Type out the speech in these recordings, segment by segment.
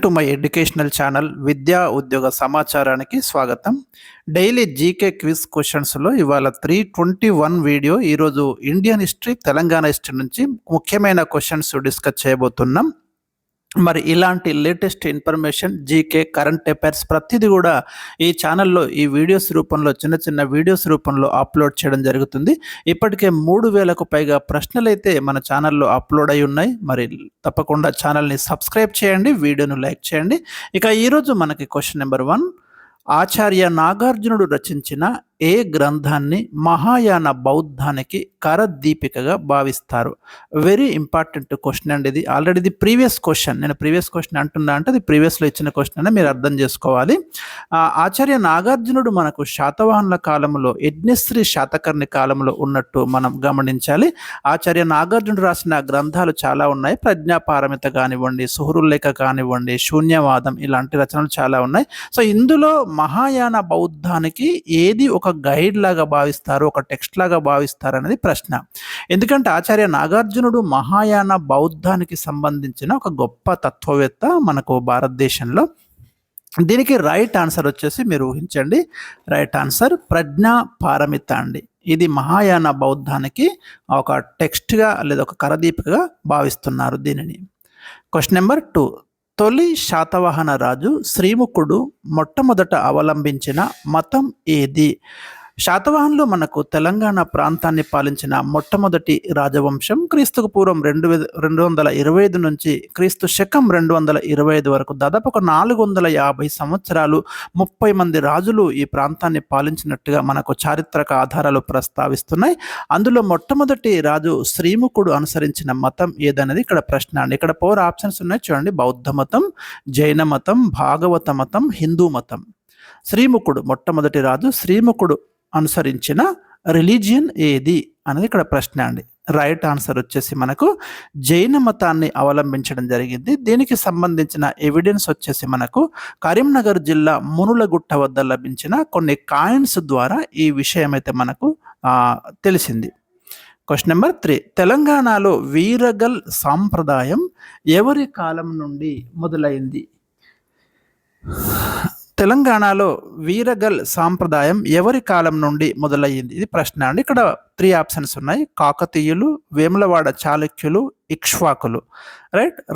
To my educational channel విద్యా ఉద్యోగ సమాచారానికి స్వాగతం. డైలీ జీకే క్విజ్ క్వశ్చన్స్లో ఇవాళ 321 వీడియో. ఈరోజు ఇండియన్ హిస్టరీ, తెలంగాణ హిస్టరీ నుంచి ముఖ్యమైన క్వశ్చన్స్ డిస్కస్ చేయబోతున్నాం. మరి ఇలాంటి latest information, GK, current affairs ప్రతిదీ కూడా ఈ ఛానల్లో ఈ వీడియోస్ రూపంలో చిన్న వీడియోస్ రూపంలో అప్లోడ్ చేయడం జరుగుతుంది. ఇప్పటికే 3000కు పైగా ప్రశ్నలు అయితే మన ఛానల్లో అప్లోడ్ అయి ఉన్నాయి. మరి తప్పకుండా ఛానల్ని సబ్స్క్రైబ్ చేయండి, వీడియోను లైక్ చేయండి. ఇక ఈరోజు మనకి క్వశ్చన్ నెంబర్ 1, ఆచార్య నాగార్జునుడు రచించిన ఏ గ్రంథాన్ని మహాయాన బౌద్ధానికి కరదీపికగా భావిస్తారు? వెరీ ఇంపార్టెంట్ క్వశ్చన్ అండి ఇది. ఆల్రెడీ ఇది ప్రీవియస్ క్వశ్చన్. నేను ప్రీవియస్ క్వశ్చన్ అంటున్నా అంటే అది ప్రీవియస్లో ఇచ్చిన క్వశ్చన్ అని మీరు అర్థం చేసుకోవాలి. ఆచార్య నాగార్జునుడు మనకు శాతవాహనుల కాలంలో, యజ్ఞశ్రీ శాతకర్ణి కాలంలో ఉన్నట్టు మనం గమనించాలి. ఆచార్య నాగార్జునుడు రాసిన గ్రంథాలు చాలా ఉన్నాయి. ప్రజ్ఞాపారమిత కానివ్వండి, సుహృల్లేఖ కానివ్వండి, శూన్యవాదం, ఇలాంటి రచనలు చాలా ఉన్నాయి. సో ఇందులో మహాయాన బౌద్ధానికి ఏది ఒక గైడ్ లాగా భావిస్తారు, ఒక టెక్స్ట్ లాగా భావిస్తారు అనేది ప్రశ్న. ఎందుకంటే ఆచార్య నాగార్జునుడు మహాయాన బౌద్ధానికి సంబంధించిన ఒక గొప్ప తత్వవేత్త మనకు భారతదేశంలో. దీనికి రైట్ ఆన్సర్ వచ్చేసి మీరు ఊహించండి. రైట్ ఆన్సర్ ప్రజ్ఞా పారమిత అండి. ఇది మహాయాన బౌద్ధానికి ఒక టెక్స్ట్గా లేదా ఒక కరదీపికగా భావిస్తున్నారు దీనిని. క్వశ్చన్ నెంబర్ 2, తొలి శాతవాహన రాజు శ్రీముఖుడు మొట్టమొదట అవలంబించిన మతం ఏది? శాతవాహనులు మనకు తెలంగాణ ప్రాంతాన్ని పాలించిన మొట్టమొదటి రాజవంశం. క్రీస్తుకు పూర్వం 225 నుంచి క్రీస్తు శకం 225 వరకు దాదాపు ఒక 450 సంవత్సరాలు 30 మంది రాజులు ఈ ప్రాంతాన్ని పాలించినట్టుగా మనకు చారిత్రక ఆధారాలు ప్రస్తావిస్తున్నాయి. అందులో మొట్టమొదటి రాజు శ్రీముఖుడు అనుసరించిన మతం ఏదనేది ఇక్కడ ప్రశ్న అండి. ఇక్కడ 4 ఆప్షన్స్ ఉన్నాయి చూడండి. బౌద్ధ మతం, జైన మతం, భాగవత మతం, హిందూ మతం. శ్రీముఖుడు, మొట్టమొదటి రాజు శ్రీముఖుడు అనుసరించిన రిలీజియన్ ఏది అనేది ఇక్కడ ప్రశ్న అండి. రైట్ ఆన్సర్ వచ్చేసి మనకు జైన మతాన్ని అవలంబించడం జరిగింది. దీనికి సంబంధించిన ఎవిడెన్స్ వచ్చేసి మనకు కరీంనగర్ జిల్లా మునులగుట్ట వద్ద లభించిన కొన్ని కాయిన్స్ ద్వారా ఈ విషయం అయితే మనకు తెలిసింది. క్వశ్చన్ నెంబర్ 3, తెలంగాణలో వీరగల్ సాంప్రదాయం ఎవరి కాలం నుండి మొదలైంది? తెలంగాణలో వీరగల్ సాంప్రదాయం ఎవరి కాలం నుండి మొదలయ్యింది? ఇది ప్రశ్న అండి. ఇక్కడ 3 ఆప్షన్స్ ఉన్నాయి. కాకతీయులు, వేములవాడ చాళుక్యులు, ఇక్ష్వాకులు.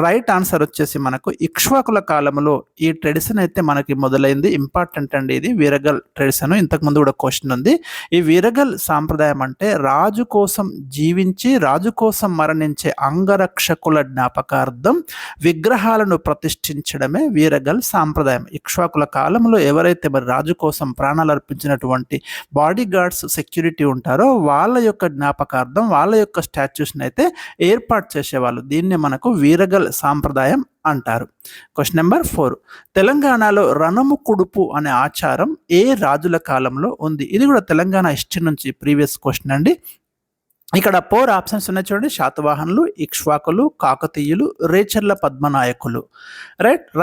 రైట్ ఆన్సర్ వచ్చేసి మనకు ఇక్ష్వాకుల కాలంలో ఈ ట్రెడిషన్ అయితే మనకి మొదలైంది. ఇంపార్టెంట్ అండి ఇది వీరగల్ ట్రెడిషన్. ఇంతకుముందు కూడా క్వశ్చన్ ఉంది. ఈ వీరగల్ సాంప్రదాయం అంటే రాజు కోసం జీవించి రాజు కోసం మరణించే అంగరక్షకుల జ్ఞాపకార్థం విగ్రహాలను ప్రతిష్ఠించడమే వీరగల్ సాంప్రదాయం. ఇక్ష్వాకుల కాలంలో ఎవరైతే మరి రాజు కోసం ప్రాణాలు అర్పించినటువంటి బాడీ గార్డ్స్, సెక్యూరిటీ ఉంటారో వాళ్ళ యొక్క జ్ఞాపకార్థం, వాళ్ళ యొక్క స్టాచ్యూస్ని అయితే ఏర్పాటు చేసేవాళ్ళు. దీన్ని మనకు వీరగల్ సాంప్రదాయం అంటారు. క్వశ్చన్ నెంబర్ 4, తెలంగాణలో రణము కుడుపు అనే ఆచారం ఏ రాజుల కాలంలో ఉంది? ఇది కూడా తెలంగాణ హిస్టరీ నుంచి ప్రీవియస్ క్వశ్చన్ అండి. ఇక్కడ 4 ఆప్షన్స్ ఉన్నాయి చూడండి. శాతవాహనులు, ఇక్ష్వాకులు, కాకతీయులు, రేచర్ల పద్మనాయకులు.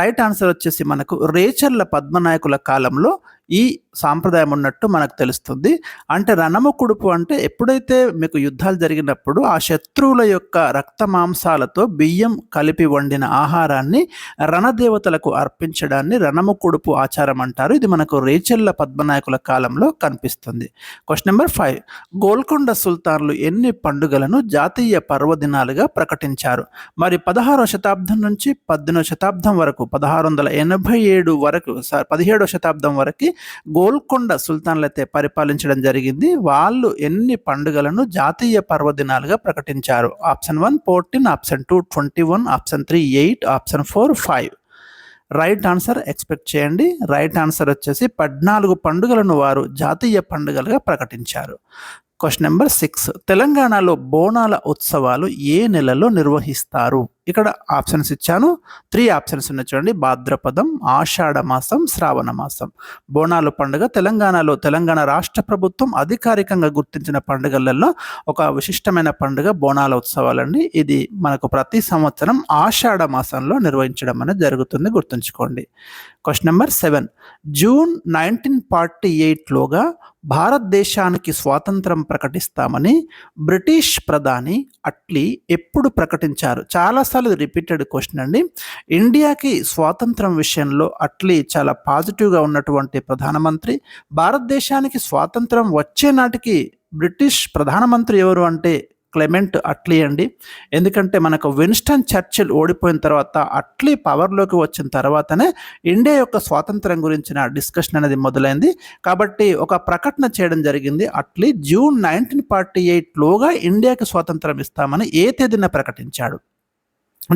రైట్ ఆన్సర్ వచ్చేసి మనకు రేచర్ల పద్మనాయకుల కాలంలో ఈ సాంప్రదాయం ఉన్నట్టు మనకు తెలుస్తుంది. అంటే రణము కుడుపు అంటే ఎప్పుడైతే మీకు యుద్ధాలు జరిగినప్పుడు ఆ శత్రువుల యొక్క రక్త మాంసాలతో బియ్యం కలిపి వండిన ఆహారాన్ని రణదేవతలకు అర్పించడాన్ని రణము కుడుపు ఆచారం అంటారు. ఇది మనకు రేచర్ల పద్మనాయకుల కాలంలో కనిపిస్తుంది. క్వశ్చన్ నెంబర్ 5, గోల్కొండ సుల్తాన్లు ఎన్ని పండుగలను జాతీయ పర్వదినాలుగా ప్రకటించారు? మరి 16వ శతాబ్దం నుంచి 18వ శతాబ్దం వరకు, 1687 వరకు, 17వ శతాబ్దం వరకు గోల్కొండ సుల్తాన్లు అయితే పరిపాలించడం జరిగింది. వాళ్ళు ఎన్ని పండుగలను జాతీయ పర్వదినాలుగా ప్రకటించారు? Option 1 14, option 2 21, option 3 8, option 4 5. Right answer expect చేయండి. రైట్ ఆన్సర్ వచ్చేసి 14 పండుగలను వారు జాతీయ పండుగలుగా ప్రకటించారు. క్వశ్చన్ నెంబర్ 6, తెలంగాణలో బోనాల ఉత్సవాలు ఏ నెలలో నిర్వహిస్తారు? ఇక్కడ ఆప్షన్స్ ఇచ్చాను. 3 ఆప్షన్స్ ఉన్నాయి చూడండి. భాద్రపదం, ఆషాఢ మాసం, శ్రావణ మాసం. బోనాల పండుగ తెలంగాణలో తెలంగాణ రాష్ట్ర ప్రభుత్వం అధికారికంగా గుర్తించిన పండుగలలో ఒక విశిష్టమైన పండుగ బోనాల ఉత్సవాలండి. ఇది మనకు ప్రతి సంవత్సరం ఆషాఢ మాసంలో నిర్వహించడం అనేది జరుగుతుంది, గుర్తుంచుకోండి. క్వశ్చన్ నెంబర్ 7, జూన్ 1948లోగా భారతదేశానికి స్వాతంత్రం ప్రకటిస్తామని బ్రిటిష్ ప్రధాని అట్లీ ఎప్పుడు ప్రకటించారు? చాలాసార్లు రిపీటెడ్ క్వశ్చన్ అండి. ఇండియాకి స్వాతంత్రం విషయంలో అట్లీ చాలా పాజిటివ్గా ఉన్నటువంటి ప్రధానమంత్రి. భారతదేశానికి స్వాతంత్రం వచ్చే నాటికి బ్రిటిష్ ప్రధానమంత్రి ఎవరు అంటే క్లెమెంట్ అట్లీ అండి. ఎందుకంటే మనకు విన్స్టన్ చర్చిల్ ఓడిపోయిన తర్వాత అట్లీ పవర్లోకి వచ్చిన తర్వాతనే ఇండియా యొక్క స్వాతంత్రం గురించిన డిస్కషన్ అనేది మొదలైంది. కాబట్టి ఒక ప్రకటన చేయడం జరిగింది. అట్లీ జూన్ 1948లోగా ఇండియాకి స్వాతంత్రం ఇస్తామని ఏ తేదీన ప్రకటించాడు?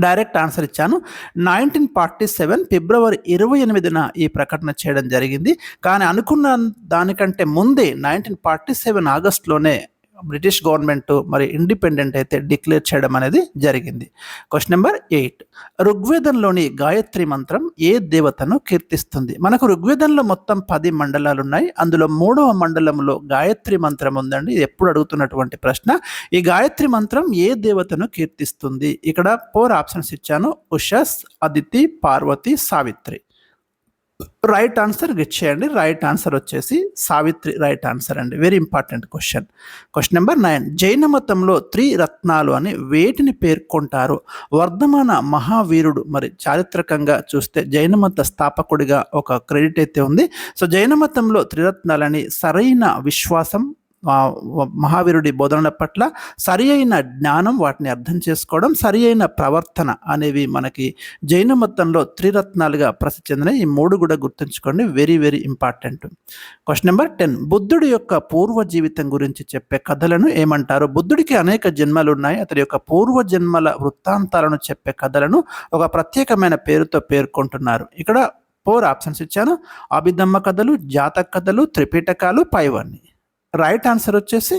డైరెక్ట్ ఆన్సర్ ఇచ్చాను. 1947 ఫిబ్రవరి 28న ఈ ప్రకటన చేయడం జరిగింది. కానీ అనుకున్న దానికంటే ముందే 1947 ఆగస్టులోనే బ్రిటిష్ గవర్నమెంట్ మరి ఇండిపెండెంట్ అయితే డిక్లేర్ చేయడం అనేది జరిగింది. Question number 8. ఋగ్వేదంలోని గాయత్రి మంత్రం ఏ దేవతను కీర్తిస్తుంది? మనకు ఋగ్వేదంలో మొత్తం 10 మండలాలు ఉన్నాయి. అందులో 3వ మండలంలో గాయత్రి మంత్రం ఉందండి. ఇది ఎప్పుడు అడుగుతున్నటువంటి ప్రశ్న. ఈ గాయత్రి మంత్రం ఏ దేవతను కీర్తిస్తుంది? ఇక్కడ 4 ఆప్షన్స్ ఇచ్చాను. Ushas, Aditi, Parvati, Savitri. Right answer get చేయండి. రైట్ ఆన్సర్ వచ్చేసి సావిత్రి రైట్ ఆన్సర్ అండి. Very important question. Question number 9. జైన మతంలో త్రిరత్నాలు అని వేటిని పేర్కొంటారు? వర్ధమాన మహావీరుడు మరి చారిత్రకంగా చూస్తే జైన మత స్థాపకుడిగా ఒక క్రెడిట్ అయితే ఉంది. సో జైన మతంలో త్రిరత్నాలని సరైన విశ్వాసం, మహావీరుడి బోధనల పట్ల సరి అయిన జ్ఞానం, వాటిని అర్థం చేసుకోవడం, సరి అయిన ప్రవర్తన అనేవి మనకి జైన మతంలో త్రిరత్నాలుగా ప్రసిద్ధి చెందిన ఈ 3 కూడా గుర్తుంచుకోండి. Very very important. Question number 10. బుద్ధుడి యొక్క పూర్వ జీవితం గురించి చెప్పే కథలను ఏమంటారు? బుద్ధుడికి అనేక జన్మలు ఉన్నాయి. అతడి యొక్క పూర్వ జన్మల వృత్తాంతాలను చెప్పే కథలను ఒక ప్రత్యేకమైన పేరుతో పేర్కొంటున్నారు. ఇక్కడ 4 ఆప్షన్స్ ఇచ్చాను. అభిధమ్మ కథలు, జాతక కథలు, త్రిపిటకాలు, పైవన్నీ. రైట్ ఆన్సర్ వచ్చేసి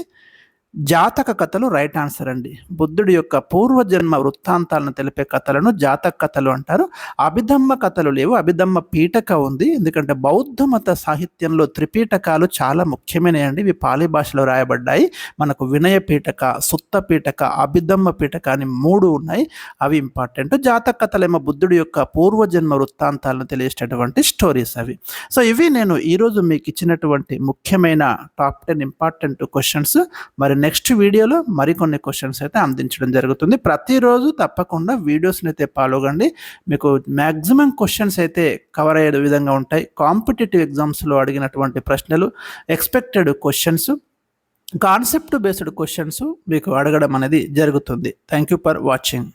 జాతక కథలు రైట్ ఆన్సర్ అండి. బుద్ధుడి యొక్క పూర్వజన్మ వృత్తాంతాలను తెలిపే కథలను జాతక కథలు అంటారు. అభిధమ్మ కథలు లేవు. అభిధమ్మ పీఠక ఉంది. ఎందుకంటే బౌద్ధ మత సాహిత్యంలో త్రిపీఠకాలు చాలా ముఖ్యమైనవి. ఇవి పాలి భాషలో రాయబడ్డాయి. మనకు వినయ పీఠక, సుత్త పీఠక, అభిధమ్మ పీఠక అని 3 ఉన్నాయి. అవి ఇంపార్టెంట్. జాతక కథలేమో బుద్ధుడి యొక్క పూర్వజన్మ వృత్తాంతాలను తెలియజేటటువంటి స్టోరీస్ అవి. సో ఇవి నేను ఈరోజు మీకు ఇచ్చినటువంటి ముఖ్యమైన టాప్ 10 ఇంపార్టెంట్ క్వశ్చన్స్. మరి నెక్స్ట్ వీడియోలో మరికొన్ని క్వశ్చన్స్ అయితే అందించడం జరుగుతుంది. ప్రతిరోజు తప్పకుండా వీడియోస్ని అయితే ఫాలో కండి. మీకు మ్యాక్సిమం క్వశ్చన్స్ అయితే కవర్ అయ్యే విధంగా ఉంటాయి. కాంపిటేటివ్ ఎగ్జామ్స్లో అడిగినటువంటి ప్రశ్నలు, expected questions, concept based questions మీకు అడగడం అనేది జరుగుతుంది. Thank you for watching.